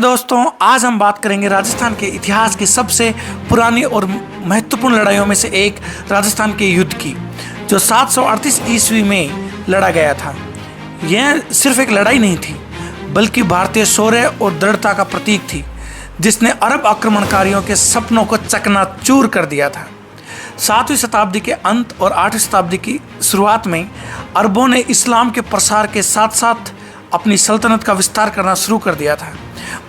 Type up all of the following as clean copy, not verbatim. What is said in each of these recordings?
दोस्तों, आज हम बात करेंगे राजस्थान के इतिहास की सबसे पुरानी और महत्वपूर्ण लड़ाइयों में से एक राजस्थान के युद्ध की, जो 738 ईस्वी में लड़ा गया था। यह सिर्फ एक लड़ाई नहीं थी, बल्कि भारतीय शौर्य और दृढ़ता का प्रतीक थी, जिसने अरब आक्रमणकारियों के सपनों को चकनाचूर कर दिया था। 7वीं शताब्दी के अंत और 8वीं शताब्दी की शुरुआत में अरबों ने इस्लाम के प्रसार के साथ साथ अपनी सल्तनत का विस्तार करना शुरू कर दिया था।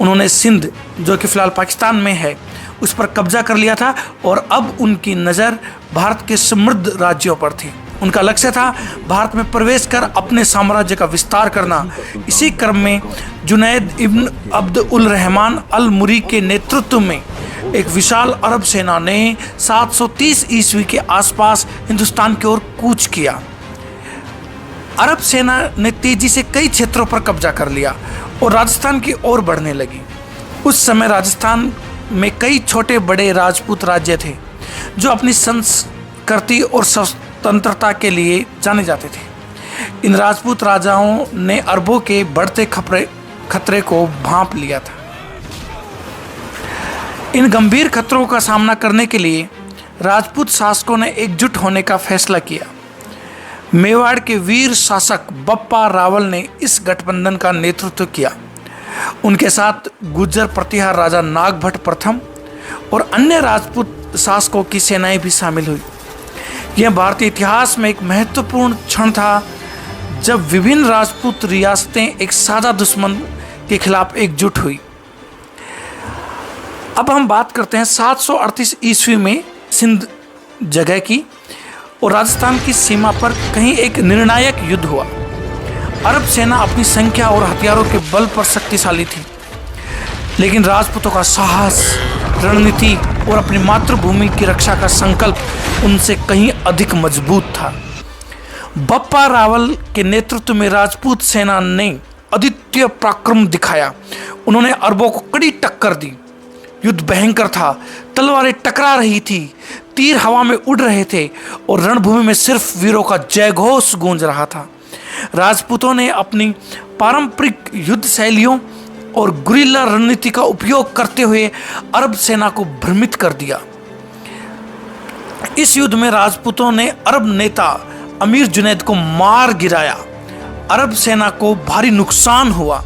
उन्होंने सिंध, जो कि फ़िलहाल पाकिस्तान में है, उस पर कब्जा कर लिया था और अब उनकी नज़र भारत के समृद्ध राज्यों पर थी। उनका लक्ष्य था भारत में प्रवेश कर अपने साम्राज्य का विस्तार करना। इसी क्रम में जुनैद इब्न अब्द उल रहमान अल मुरी के नेतृत्व में एक विशाल अरब सेना ने 730 ईस्वी के आसपास हिंदुस्तान की ओर कूच किया। अरब सेना ने तेजी से कई क्षेत्रों पर कब्जा कर लिया और राजस्थान की ओर बढ़ने लगी। उस समय राजस्थान में कई छोटे बड़े राजपूत राज्य थे, जो अपनी संस्कृति और स्वतंत्रता के लिए जाने जाते थे। इन राजपूत राजाओं ने अरबों के बढ़ते खतरे को भांप लिया था। इन गंभीर खतरों का सामना करने के लिए राजपूत शासकों ने एकजुट होने का फैसला किया। मेवाड़ के वीर शासक बप्पा रावल ने इस गठबंधन का नेतृत्व किया। उनके साथ गुर्जर प्रतिहार राजा नागभट्ट प्रथम और अन्य राजपूत शासकों की सेनाएं भी शामिल हुई। यह भारतीय इतिहास में एक महत्वपूर्ण क्षण था, जब विभिन्न राजपूत रियासतें एक साझा दुश्मन के खिलाफ एकजुट हुई। अब हम बात करते हैं 738 ईस्वी में सिंध जगह की और राजस्थान की सीमा पर कहीं एक निर्णायक युद्ध हुआ। अरब सेना अपनी संख्या और हथियारों के बल पर शक्तिशाली थी, लेकिन राजपूतों का साहस, रणनीति और अपनी मातृभूमि की रक्षा का संकल्प उनसे कहीं अधिक मजबूत था। बप्पा रावल के नेतृत्व में राजपूत सेना ने अद्वितीय पराक्रम दिखाया। उन्होंने अरबों को कड़ी टक्कर दी। युद्ध भयंकर था, तलवारें टकरा रही थी, तीर हवा में उड़ रहे थे और रणभूमि में सिर्फ वीरों का जयघोष गूंज रहा था। राजपूतों ने अपनी पारंपरिक युद्ध शैलियों और गुरिल्ला रणनीति का उपयोग करते हुए अरब सेना को भ्रमित कर दिया। इस युद्ध में राजपूतों ने अरब नेता अमीर जुनैद को मार गिराया। अरब सेना को भारी नुकसान हुआ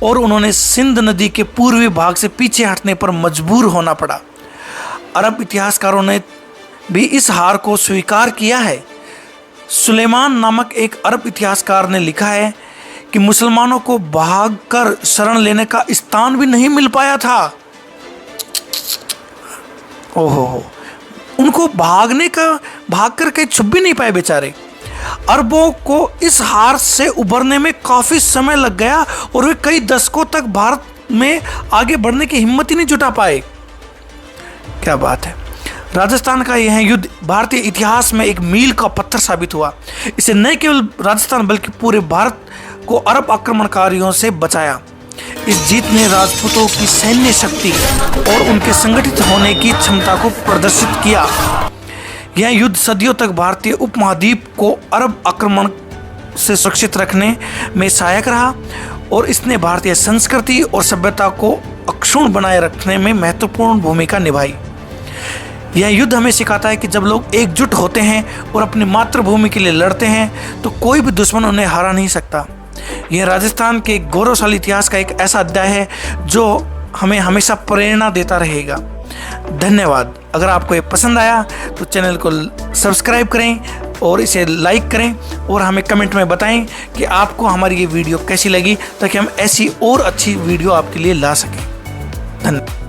और उन्होंने सिंध नदी के पूर्वी भाग से पीछे हटने पर मजबूर होना पड़ा। अरब इतिहासकारों ने भी इस हार को स्वीकार किया है। सुलेमान नामक एक अरब इतिहासकार ने लिखा है कि मुसलमानों को भागकर शरण लेने का स्थान भी नहीं मिल पाया था। ओहो, उनको भाग कर कहीं छुप भी नहीं पाए बेचारे। अरबों को इस हार से उबरने में काफी समय लग गया और वे कई दशकों तक भारत में आगे बढ़ने की हिम्मत ही नहीं जुटा पाए। क्या बात है। राजस्थान का यह युद्ध भारतीय इतिहास में एक मील का पत्थर साबित हुआ। इसे न केवल राजस्थान बल्कि पूरे भारत को अरब आक्रमणकारियों से बचाया। इस जीत ने राजपूतों की सैन्य शक्ति और उनके संगठित होने की क्षमता को प्रदर्शित किया। यह युद्ध सदियों तक भारतीय उपमहाद्वीप को अरब आक्रमण से सुरक्षित रखने में सहायक रहा और इसने भारतीय संस्कृति और सभ्यता को अक्षुण्ण बनाए रखने में महत्वपूर्ण भूमिका निभाई। यह युद्ध हमें सिखाता है कि जब लोग एकजुट होते हैं और अपनी मातृभूमि के लिए लड़ते हैं, तो कोई भी दुश्मन उन्हें हरा नहीं सकता। यह राजस्थान के गौरवशाली इतिहास का एक ऐसा अध्याय है जो हमें हमेशा प्रेरणा देता रहेगा। धन्यवाद। अगर आपको ये पसंद आया तो चैनल को सब्सक्राइब करें और इसे लाइक करें और हमें कमेंट में बताएं कि आपको हमारी ये वीडियो कैसी लगी, ताकि हम ऐसी और अच्छी वीडियो आपके लिए ला सकें। धन्यवाद।